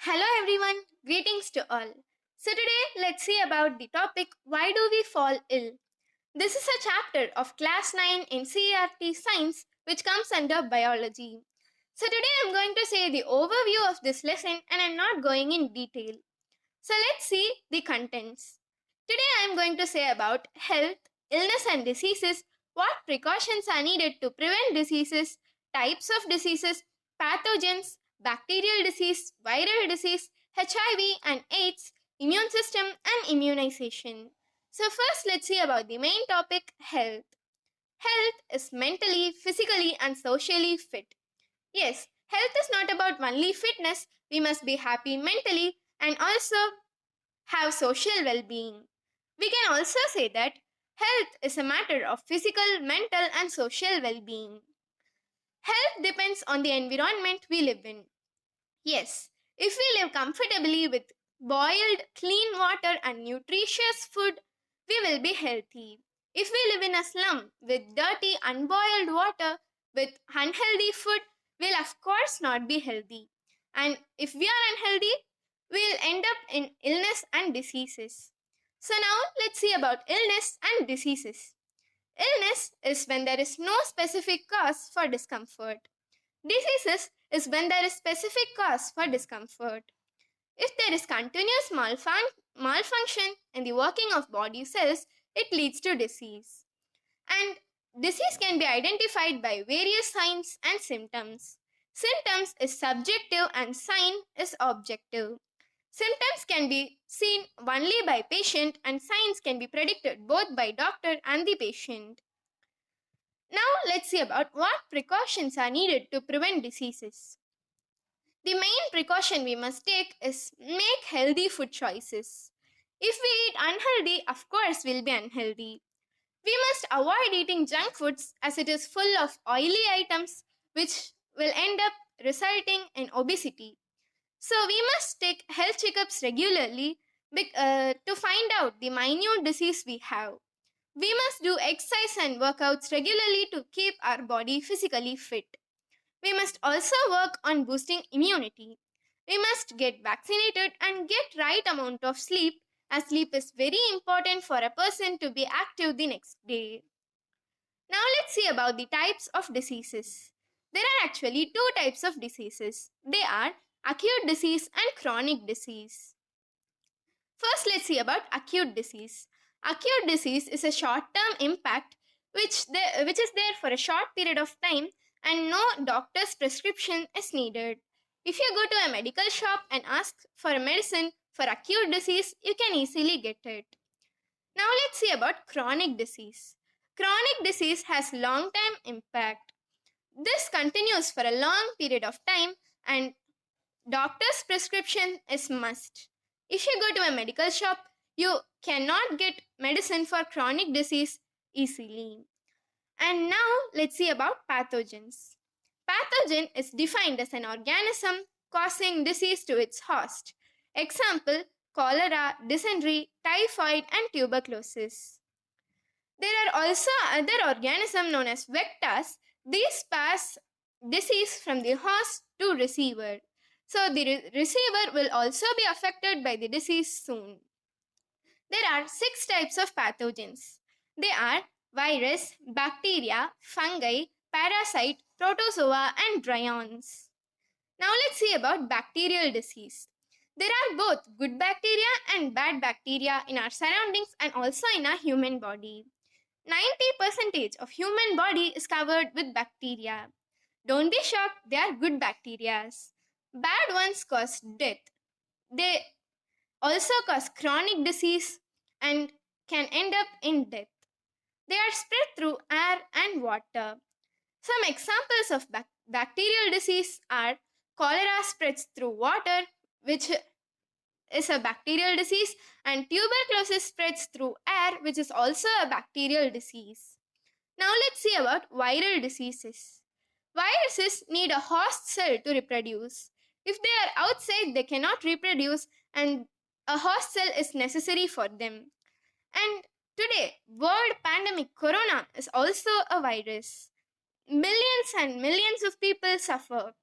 Hello everyone, greetings to all. So today let's see about the topic why do we fall ill? This is a chapter of class 9 ncert science which comes under biology. So today I'm going to say the overview of this lesson and I'm not going in detail. So let's see the contents. Today I'm going to say about health, illness and diseases, what precautions are needed to prevent diseases, types of diseases, pathogens, bacterial disease, viral disease, HIV and AIDS, immune system and immunization. So first let's see about the main topic, health. Health is mentally, physically and socially fit. Yes, health is not about only fitness, we must be happy mentally and also have social well-being. We can also say that health is a matter of physical, mental and social well-being. Health depends on the environment we live in. Yes, if we live comfortably with boiled, clean water and nutritious food, we will be healthy. If we live in a slum with dirty, unboiled water, with unhealthy food, we'll of course not be healthy. And if we are unhealthy, we'll end up in illness and diseases. So now let's see about illness and diseases. Illness is when there is no specific cause for discomfort. Diseases is when there is specific cause for discomfort. If there is continuous malfunction in the working of body cells, it leads to disease. And disease can be identified by various signs and symptoms. Symptoms is subjective and sign is objective. Symptoms can be seen only by patient and signs can be predicted both by doctor and the patient. Now let's see about what precautions are needed to prevent diseases. The main precaution we must take is make healthy food choices. If we eat unhealthy, of course we'll be unhealthy. We must avoid eating junk foods as it is full of oily items which will end up resulting in obesity. So we must take health checkups regularly to find out the minute disease we have. We must do exercise and workouts regularly to keep our body physically fit. We must also work on boosting immunity. We must get vaccinated and get right amount of sleep as sleep is very important for a person to be active the next day. Now let's see about the types of diseases. There are actually two types of diseases. They are acute disease and chronic disease. First let's see about acute disease. Acute disease is a short-term impact which is there for a short period of time and no doctor's prescription is needed. If you go to a medical shop and ask for a medicine for acute disease, you can easily get it. Now let's see about chronic disease. Chronic disease has long-term impact. This continues for a long period of time and doctor's prescription is must. If you go to a medical shop, you cannot get medicine for chronic disease easily. And now let's see about pathogens. Pathogen is defined as an organism causing disease to its host. Example, cholera, dysentery, typhoid and tuberculosis. There are also other organisms known as vectors. These pass disease from the host to receiver. So the receiver will also be affected by the disease soon. There are 6 types of pathogens. They are virus, bacteria, fungi, parasite, protozoa and prions. Now let's see about bacterial disease. There are both good bacteria and bad bacteria in our surroundings and also in our human body. 90% of human body is covered with bacteria. Don't be shocked, they are good bacteria. Bad ones cause death. They also cause chronic disease and can end up in death. They are spread through air and water. Some examples of bacterial disease are cholera spreads through water, which is a bacterial disease, and tuberculosis spreads through air, which is also a bacterial disease. Now let's see about viral diseases. Viruses need a host cell to reproduce. If they are outside, they cannot reproduce and a host cell is necessary for them. And today, world pandemic corona is also a virus. Millions and millions of people suffer.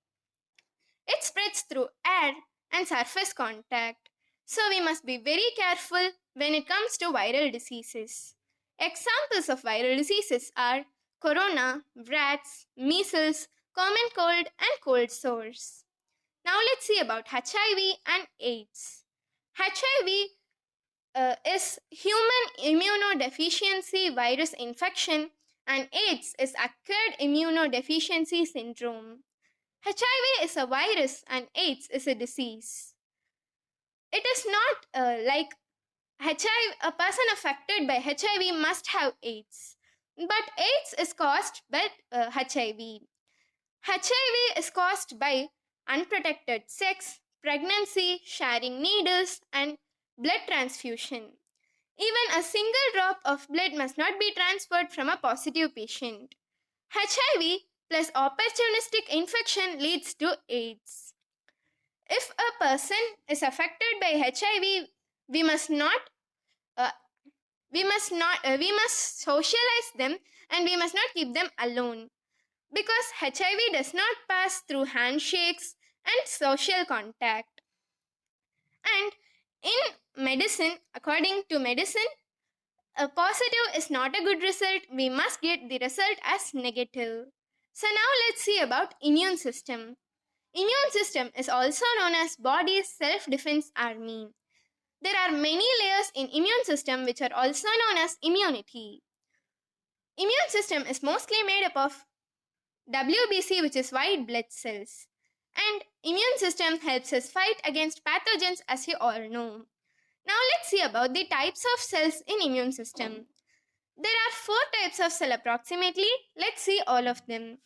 It spreads through air and surface contact. So we must be very careful when it comes to viral diseases. Examples of viral diseases are corona, rats, measles, common cold, and cold sores. Now let's see about HIV and AIDS. HIV is human immunodeficiency virus infection, and AIDS is acquired immunodeficiency syndrome. HIV is a virus and AIDS is a disease. It is not like HIV, a person affected by HIV must have AIDS, but AIDS is caused by HIV. HIV is caused by unprotected sex, pregnancy, sharing needles, and blood transfusion. Even a single drop of blood must not be transferred from a positive patient. HIV plus opportunistic infection leads to AIDS. If a person is affected by HIV, we must socialize them, and we must not keep them alone, because HIV does not pass through handshakes and social contact. And in medicine, according to medicine, a positive is not a good result. We must get the result as negative. So now let's see about immune system. Immune system is also known as body's self-defense army. There are many layers in immune system which are also known as immunity. Immune system is mostly made up of WBC, which is white blood cells. And immune system helps us fight against pathogens, as you all know. Now let's see about the types of cells in immune system. There are 4 types of cell approximately. Let's see all of them.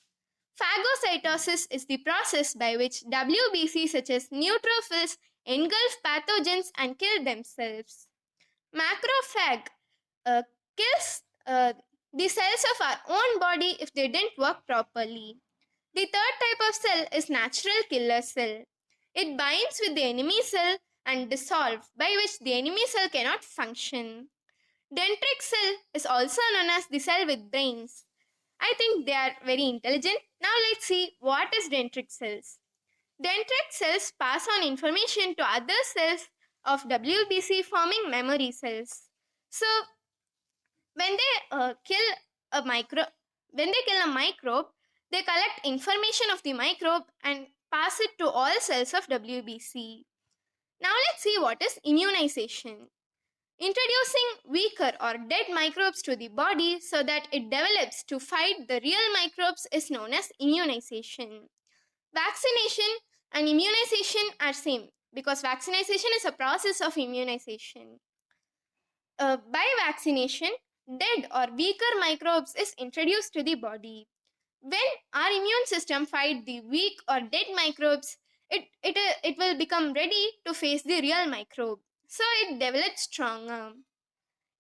Phagocytosis is the process by which WBC such as neutrophils engulf pathogens and kill themselves. Macrophage kills the cells of our own body if they didn't work properly. The third type of cell is natural killer cell. It binds with the enemy cell and dissolves, by which the enemy cell cannot function. Dendritic cell is also known as the cell with brains. I think they are very intelligent. Now let's see what is dendritic cells. Dendritic cells pass on information to other cells of WBC, forming memory cells. So when they kill a microbe, they collect information of the microbe and pass it to all cells of WBC. Now let's see what is immunization. Introducing weaker or dead microbes to the body so that it develops to fight the real microbes is known as immunization. Vaccination and immunization are same, because vaccination is a process of immunization. By vaccination, dead or weaker microbes is introduced to the body. When our immune system fight the weak or dead microbes, it will become ready to face the real microbe. So it develops stronger.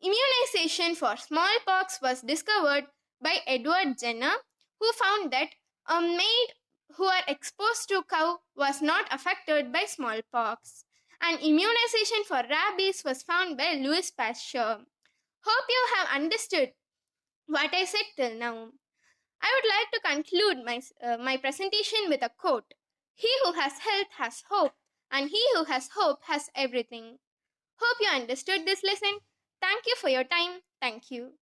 Immunization for smallpox was discovered by Edward Jenner, who found that a maid who are exposed to cow was not affected by smallpox. And immunization for rabies was found by Louis Pasteur. Hope you have understood what I said till now. I would like to conclude my presentation with a quote. He who has health has hope, and he who has hope has everything. Hope you understood this lesson. Thank you for your time. Thank you.